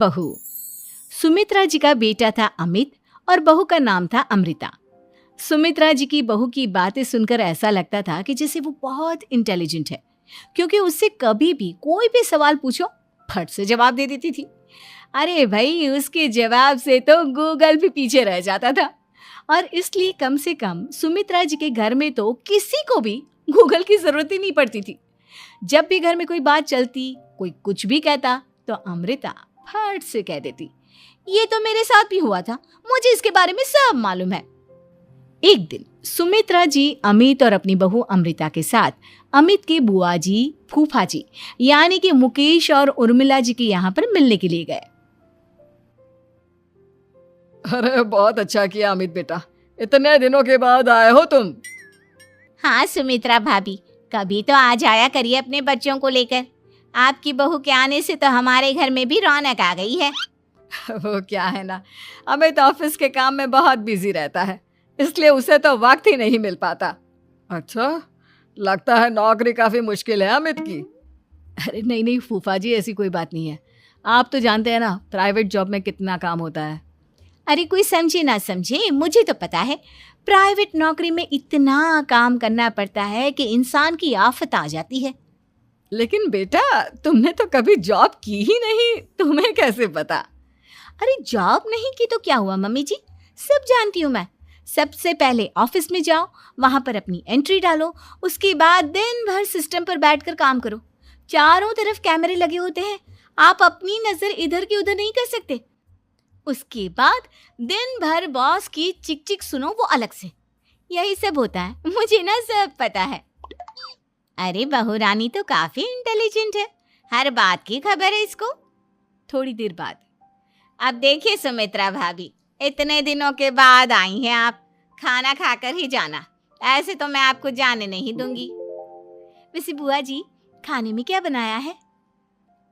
बहू। सुमित्रा जी का बेटा था अमित और बहू का नाम था अमृता। सुमित्रा जी की बहू की बातें सुनकर ऐसा लगता था कि जैसे वो बहुत इंटेलिजेंट है, क्योंकि उससे कभी भी कोई भी सवाल पूछो फट से जवाब दे देती थी। अरे भाई, उसके जवाब से तो गूगल भी पीछे रह जाता था। और इसलिए कम से कम सुमित्रा जी के घर में तो किसी को भी गूगल की जरूरत ही नहीं पड़ती थी। जब भी घर में कोई बात चलती, कोई कुछ भी कहता, तो अमृता फट से कह देती, ये तो मेरे साथ भी हुआ था, मुझे इसके बारे में सब मालूम है। एक दिन सुमित्रा जी अमित और अपनी बहू अमृता के साथ अमित के बुआ जी, फूफा जी यानी कि मुकेश और उर्मिला जी के यहाँ पर मिलने के लिए गए। अरे बहुत अच्छा किया अमित बेटा, इतने दिनों के बाद आए हो तुम। हाँ सुमित्रा भाभी, कभी तो आ जाया करिए अपने बच्चों को लेकर। आपकी बहू के आने से तो हमारे घर में भी रौनक आ गई है। वो क्या है ना, अमित ऑफिस के काम में बहुत बिजी रहता है, इसलिए उसे तो वक्त ही नहीं मिल पाता। अच्छा, लगता है नौकरी काफी मुश्किल है अमित की। अरे नहीं नहीं फूफा जी, ऐसी कोई बात नहीं है। आप तो जानते हैं ना प्राइवेट जॉब में कितना काम होता है। अरे कोई समझे ना समझे, मुझे तो पता है प्राइवेट नौकरी में इतना काम करना पड़ता है कि इंसान की आफत आ जाती है। लेकिन बेटा, तुमने तो कभी जॉब की ही नहीं, तुम्हें कैसे पता? अरे जॉब नहीं की तो क्या हुआ मम्मी जी, सब जानती हूँ मैं। सबसे पहले ऑफिस में जाओ, वहां पर अपनी एंट्री डालो, उसके बाद दिन भर सिस्टम पर बैठकर काम करो। चारों तरफ कैमरे लगे होते हैं, आप अपनी नजर इधर की उधर नहीं कर सकते। उसके बाद दिन भर बॉस की चिक चिक सुनो, वो अलग से। यही सब होता है, मुझे ना सब पता है। अरे बहू रानी तो काफी इंटेलिजेंट है, हर बात की खबर है इसको। थोड़ी देर बाद, अब देखिए सुमित्रा भाभी, इतने दिनों के बाद आई हैं आप, खाना खाकर ही जाना, ऐसे तो मैं आपको जाने नहीं दूंगी। वैसे बुआ जी, खाने में क्या बनाया है?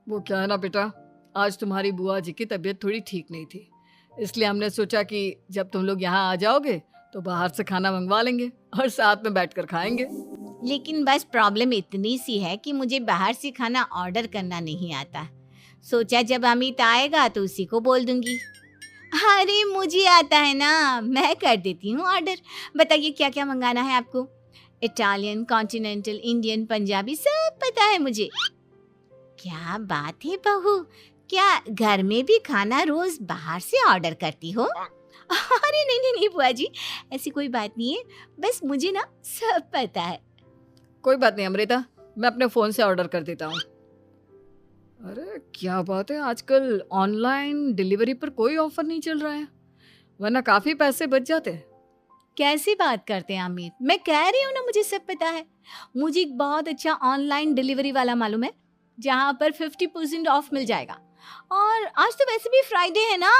वो क्या है ना बेटा, आज तुम्हारी बुआ जी की तबीयत थोड़ी ठीक नहीं थी, इसलिए हमने सोचा कि जब तुम लोग यहाँ आ जाओगे तो बाहर से खाना मंगवा लेंगे और साथ में बैठकर खाएंगे। लेकिन बस प्रॉब्लम इतनी सी है कि मुझे बाहर से खाना ऑर्डर करना नहीं आता। सोचा जब अमित आएगा तो उसी को बोल दूंगी। अरे मुझे आता है ना, मैं कर देती हूँ ऑर्डर। बताइए क्या क्या मंगाना है आपको? इटालियन, कॉन्टिनेंटल, इंडियन, पंजाबी, सब पता है मुझे। क्या बात है बहू, क्या घर में भी खाना रोज बाहर से ऑर्डर करती हो? अरे नहीं नहीं नहीं बुआ जी, ऐसी कोई बात नहीं है, बस मुझे ना सब पता है। कोई बात नहीं अमृता, मैं अपने फोन से ऑर्डर कर देता हूँ। अरे क्या बात है, आजकल ऑनलाइन डिलीवरी पर कोई ऑफर नहीं चल रहा है, वरना काफी पैसे बच जाते। कैसी बात करते हैं अमित, मैं कह रही हूँ ना मुझे सब पता है। मुझे एक बहुत अच्छा ऑनलाइन डिलीवरी वाला मालूम है, जहाँ पर 50% ऑफ मिल जाएगा। और आज तो वैसे भी फ्राइडे है ना,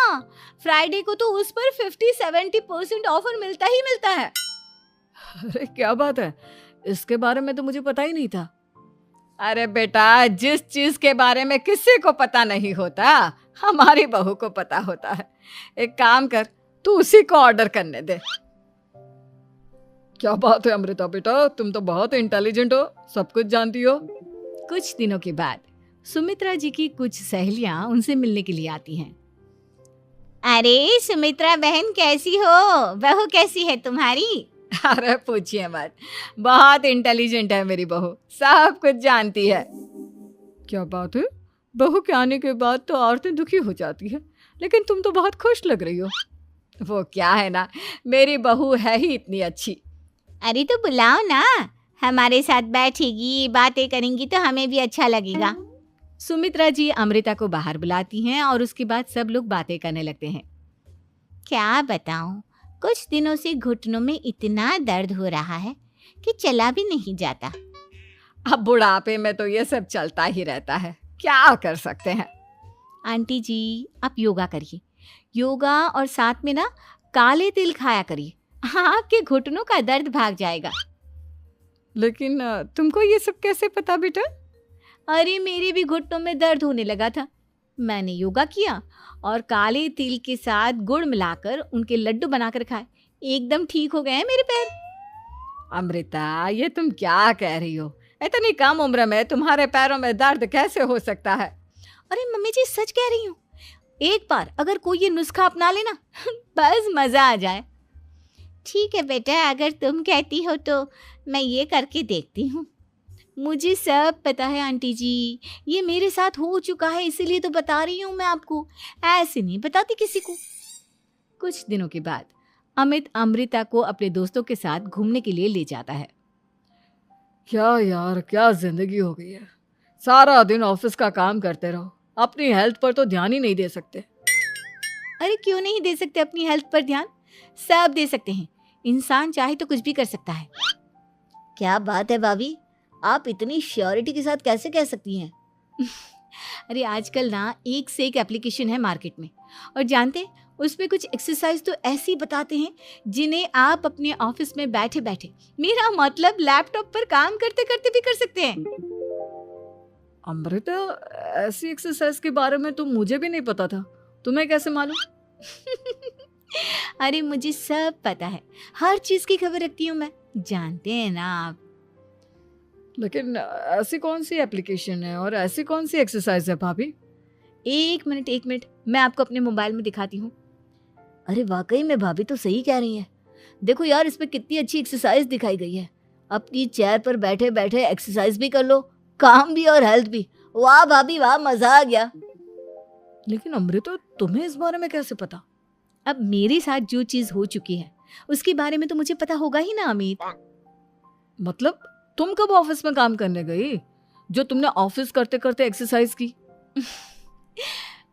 फ्राइडे को तो उस पर 50-70% ऑफर मिलता ही मिलता है। अरे क्या बात है, इसके बारे में तो मुझे पता ही नहीं था। अरे बेटा, जिस चीज के बारे में किसी को पता नहीं होता, हमारी बहू को पता होता है। एक काम कर, तू उसी को ऑर्डर करने दे। क्या बात है अमृता बेटा, तुम तो बहुत इंटेलिजेंट हो, सब कुछ जानती हो। कुछ दिनों के बाद सुमित्रा जी की कुछ सहेलियां उनसे मिलने के लिए आती हैं। अरे सुमित्रा बहन कैसी हो, बहू कैसी है तुम्हारी? अरे पूछिए मत, बहुत इंटेलिजेंट है मेरी बहू, सब कुछ जानती है। क्या बात है, बहू के आने के बाद तो औरतें दुखी हो जाती है, लेकिन तुम तो बहुत खुश लग रही हो। वो क्या है ना, मेरी बहू है ही इतनी अच्छी। अरे तो बुलाओ ना, हमारे साथ बैठेगी, बातें करेंगी तो हमें भी अच्छा लगेगा। सुमित्रा जी अमृता को बाहर बुलाती हैं और उसके बाद सब लोग बातें करने लगते हैं। क्या बताऊं, कुछ दिनों से घुटनों में इतना दर्द हो रहा है कि चला भी नहीं जाता। अब बुढ़ापे में तो ये सब चलता ही रहता है, क्या कर सकते हैं। आंटी जी, आप योगा करिए, योगा और साथ में ना काले तिल खाया करिए, आपके घुटनों का दर्द भाग जाएगा। लेकिन तुमको ये सब कैसे पता बेटा? अरे मेरे भी घुटनों में दर्द होने लगा था, मैंने योगा किया और काले तिल के साथ गुड़ मिलाकर उनके लड्डू बनाकर खाए, एकदम ठीक हो गए हैं मेरे पैर। अमृता, ये तुम क्या कह रही हो? इतनी कम उम्र में तुम्हारे पैरों में दर्द कैसे हो सकता है? अरे मम्मी जी, सच कह रही हूँ, एक बार अगर कोई ये नुस्खा अपना लेना बस मजा आ जाए। ठीक है बेटा, अगर तुम कहती हो तो मैं ये करके देखती हूँ। मुझे सब पता है आंटी जी, ये मेरे साथ हो चुका है, इसीलिए तो बता रही हूँ मैं आपको, ऐसे नहीं बताती किसी को। कुछ दिनों के बाद अमित अमृता को अपने दोस्तों के साथ घूमने के लिए ले जाता है। क्या यार, क्या जिंदगी हो गई है। सारा दिन ऑफिस का काम करते रहो, अपनी हेल्थ पर तो ध्यान ही नहीं दे सकते। अरे क्यों नहीं दे सकते अपनी हेल्थ पर ध्यान? सब दे सकते हैं, इंसान चाहे तो कुछ भी कर सकता है। क्या बात है भाभी, आप इतनी श्योरिटी के साथ कैसे कह सकती हैं? अरे आजकल ना एक से एक एप्लीकेशन है मार्केट में, और जानते हैं उसमें कुछ एक्सरसाइज तो ऐसी बताते हैं जिन्हें आप अपने ऑफिस में बैठे बैठे, मेरा मतलब लैपटॉप पर काम करते करते भी कर सकते हैं। अमृता, ऐसी एक्सरसाइज के बारे में तो मुझे भी नहीं पता था, तुम्हें कैसे मालूम? अरे मुझे सब पता है, हर चीज की खबर रखती हूँ मैं, जानते हैं ना आप। लेकिन ऐसी कौन सी एप्लीकेशन है और ऐसी कौन सी एक्सरसाइज है भाभी? एक मिनट, मैं आपको अपने मोबाइल में दिखाती हूँ। अरे वाकई में भाभी तो सही कह रही हैं। देखो यार, इसमें कितनी अच्छी एक्सरसाइज दिखाई गई है। अपनी चेयर पर बैठे बैठे एक्सरसाइज भी कर लो, काम भी और हेल्थ भी। वाह भाभी वाह, मजा आ गया। लेकिन अमृता, तुम्हें इस बारे में कैसे पता? अब मेरे साथ जो चीज हो चुकी है उसके बारे में तो मुझे पता होगा ही ना अमित। मतलब तुम कब ऑफिस में काम करने गई जो तुमने ऑफिस करते करते एक्सरसाइज की?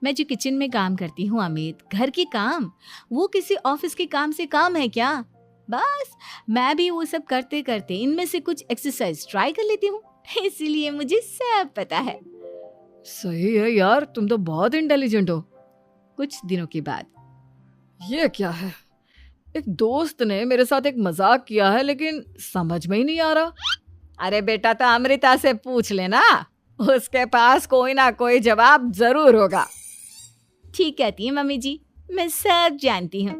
मैं जो किचन में काम करती हूँ अमित, घर के काम, वो किसी ऑफिस के काम से काम है क्या? बस मैं भी वो सब करते करते इनमें से कुछ एक्सरसाइज ट्राई कर लेती हूँ, इसीलिए मुझे सब पता है। सही है यार, तुम तो बहुत इंटेलिजेंट हो। कुछ दिनों के बाद ये क्या है? एक दोस्त ने मेरे साथ एक मजाक किया है, लेकिन समझ में ही नहीं आ रहा। अरे बेटा, तो अमृता से पूछ लेना, उसके पास कोई ना कोई जवाब जरूर होगा। ठीक कहती है मम्मी जी, मैं सब जानती हूँ।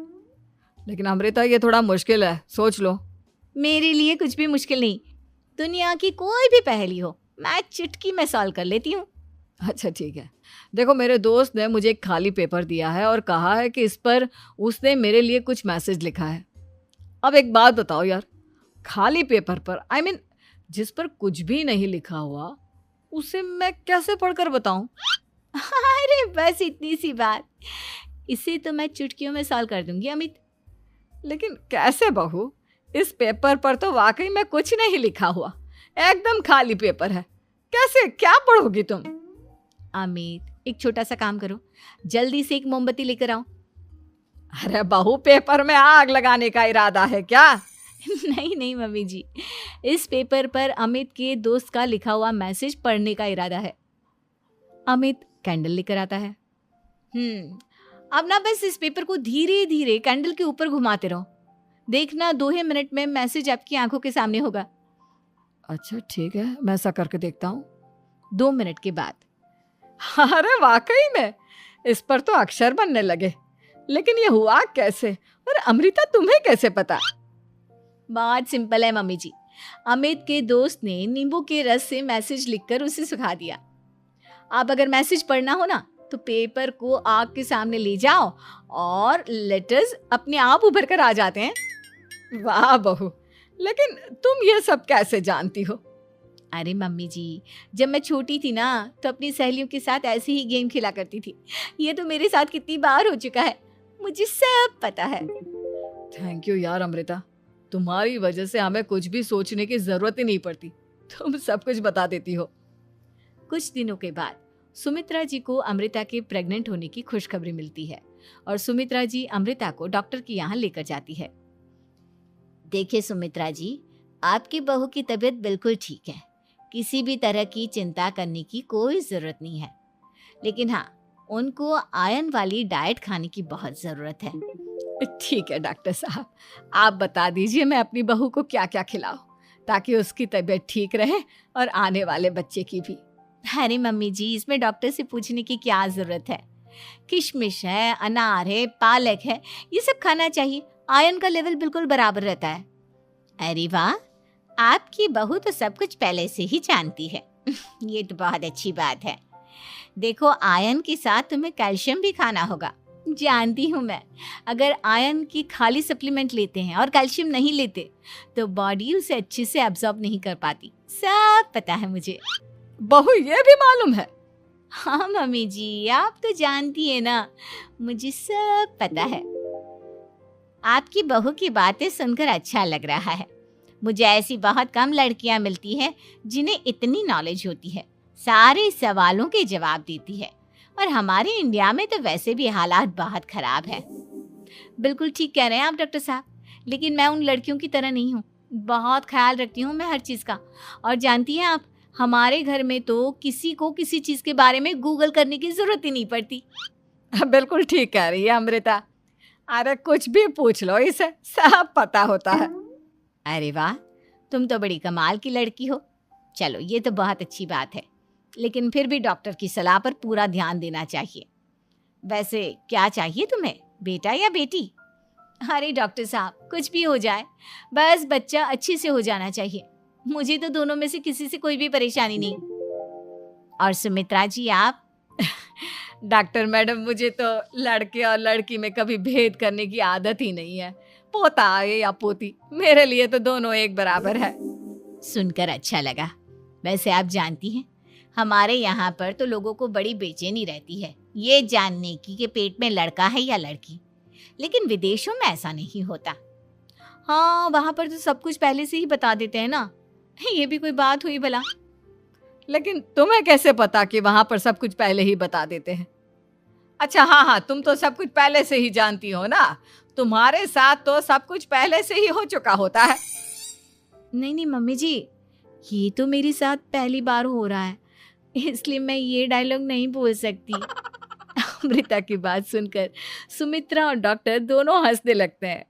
लेकिन अमृता, ये थोड़ा मुश्किल है, सोच लो। मेरे लिए कुछ भी मुश्किल नहीं, दुनिया की कोई भी पहेली हो मैं चुटकी में सॉल्व कर लेती हूँ। अच्छा ठीक है, देखो मेरे दोस्त ने मुझे एक खाली पेपर दिया है और कहा है कि इस पर उसने मेरे लिए कुछ मैसेज लिखा है। अब एक बात बताओ यार, खाली पेपर पर, आई मीन जिस पर कुछ भी नहीं लिखा हुआ, उसे मैं कैसे पढ़कर बताऊं? अरे बस इतनी सी बात, इसे तो मैं चुटकियों में सॉल्व कर दूंगी अमित। लेकिन कैसे बहू? इस पेपर पर तो वाकई में कुछ नहीं लिखा हुआ, एकदम खाली पेपर है, कैसे, क्या पढ़ोगी तुम? अमित, एक छोटा सा काम करो, जल्दी से एक मोमबत्ती लेकर आओ। अरे बहू, पेपर में आग लगाने का इरादा है क्या? नहीं मम्मी जी, इस पेपर पर अमित के दोस्त का लिखा हुआ मैसेज पढ़ने का इरादा है। अमित कैंडल लेकर आता है। अब ना बस इस पेपर को धीरे धीरे कैंडल के ऊपर घुमाते रहो, देखना 2 ही मिनट में मैसेज आपकी आंखों के सामने होगा। अच्छा ठीक है, मैं ऐसा करके देखता हूँ। 2 मिनट के बाद, अरे वाकई में इस पर तो अक्षर बनने लगे, लेकिन ये हुआ कैसे? और अमृता, तुम्हें कैसे पता? बहुत सिंपल है मम्मी जी, अमित के दोस्त ने नींबू के रस से मैसेज लिखकर उसे सुखा दिया। अब अगर मैसेज पढ़ना हो ना तो पेपर को आग के सामने ले जाओ और लेटर्स अपने आप उभर कर आ जाते हैं। वाह बहू, लेकिन तुम ये सब कैसे जानती हो? अरे मम्मी जी, जब मैं छोटी थी ना तो अपनी सहेलियों के साथ ऐसे ही गेम खेला करती थी। ये तो मेरे साथ कितनी बार हो चुका है, मुझे सब पता है। थैंक यू यार अमृता, तुम्हारी वजह से हमें कुछ भी सोचने की जरूरत ही नहीं पड़ती, तुम सब कुछ बता देती हो। कुछ दिनों के बाद सुमित्रा जी को अमृता के प्रेग्नेंट होने की खुशखबरी मिलती है और सुमित्रा जी अमृता को डॉक्टर के यहाँ लेकर जाती है। देखिए सुमित्रा जी, आपकी बहू की तबीयत बिल्कुल ठीक है, किसी भी तरह की चिंता करने की कोई ज़रूरत नहीं है। लेकिन हाँ, उनको आयरन वाली डाइट खाने की बहुत ज़रूरत है। ठीक है डॉक्टर साहब, आप बता दीजिए मैं अपनी बहू को क्या क्या खिलाऊं ताकि उसकी तबीयत ठीक रहे और आने वाले बच्चे की भी। अरे मम्मी जी, इसमें डॉक्टर से पूछने की क्या ज़रूरत है? किशमिश है, अनार है, पालक है, ये सब खाना चाहिए, आयरन का लेवल बिल्कुल बराबर रहता है। अरे वाह, आपकी बहू तो सब कुछ पहले से ही जानती है। ये तो बहुत अच्छी बात है। देखो, आयरन के साथ तुम्हें कैल्शियम भी खाना होगा। जानती हूँ मैं, अगर आयरन की खाली सप्लीमेंट लेते हैं और कैल्शियम नहीं लेते तो बॉडी उसे अच्छे से एब्जॉर्ब नहीं कर पाती। सब पता है मुझे। बहू ये भी मालूम है? हाँ मम्मी जी, आप तो जानती है ना, मुझे सब पता है। आपकी बहू की बातें सुनकर अच्छा लग रहा है। मुझे ऐसी बहुत कम लड़कियां मिलती हैं जिन्हें इतनी नॉलेज होती है, सारे सवालों के जवाब देती है। और हमारे इंडिया में तो वैसे भी हालात बहुत खराब है। बिल्कुल ठीक कह रहे हैं आप डॉक्टर साहब, लेकिन मैं उन लड़कियों की तरह नहीं हूँ। बहुत ख्याल रखती हूँ मैं हर चीज़ का। और जानती हैं आप, हमारे घर में तो किसी को किसी चीज़ के बारे में गूगल करने की ज़रूरत ही नहीं पड़ती। बिल्कुल ठीक कह रही है अमृता। अरे कुछ भी पूछ लो इसे, सब पता होता है। अरे वाह, तुम तो बड़ी कमाल की लड़की हो। चलो, ये तो बहुत अच्छी बात है, लेकिन फिर भी डॉक्टर की सलाह पर पूरा ध्यान देना चाहिए। वैसे क्या चाहिए तुम्हें, बेटा या बेटी? अरे डॉक्टर साहब, कुछ भी हो जाए, बस बच्चा अच्छे से हो जाना चाहिए। मुझे तो दोनों में से किसी से कोई भी परेशानी नहीं। और सुमित्रा जी, आप? डॉक्टर मैडम, मुझे तो लड़के और लड़की में कभी भेद करने की आदत ही नहीं है। पोता आए या पोती, मेरे लिए तो दोनों एक बराबर है। सुनकर अच्छा लगा। वैसे आप जानती हैं, हमारे यहाँ पर तो लोगों को बड़ी बेचैनी रहती है ये जानने की कि पेट में लड़का है या लड़की, लेकिन विदेशों में ऐसा नहीं होता। हाँ, वहाँ पर तो सब कुछ पहले से ही बता देते हैं ना। ये भी कोई बात हुई भला? लेकिन तुम्हें कैसे पता कि वहां पर सब कुछ पहले ही बता देते हैं? अच्छा हाँ, तुम तो सब कुछ पहले से ही जानती हो ना। तुम्हारे साथ तो सब कुछ पहले से ही हो चुका होता है। नहीं मम्मी जी, ये तो मेरे साथ पहली बार हो रहा है, इसलिए मैं ये डायलॉग नहीं बोल सकती। अमृता की बात सुनकर सुमित्रा और डॉक्टर दोनों हंसने लगते हैं।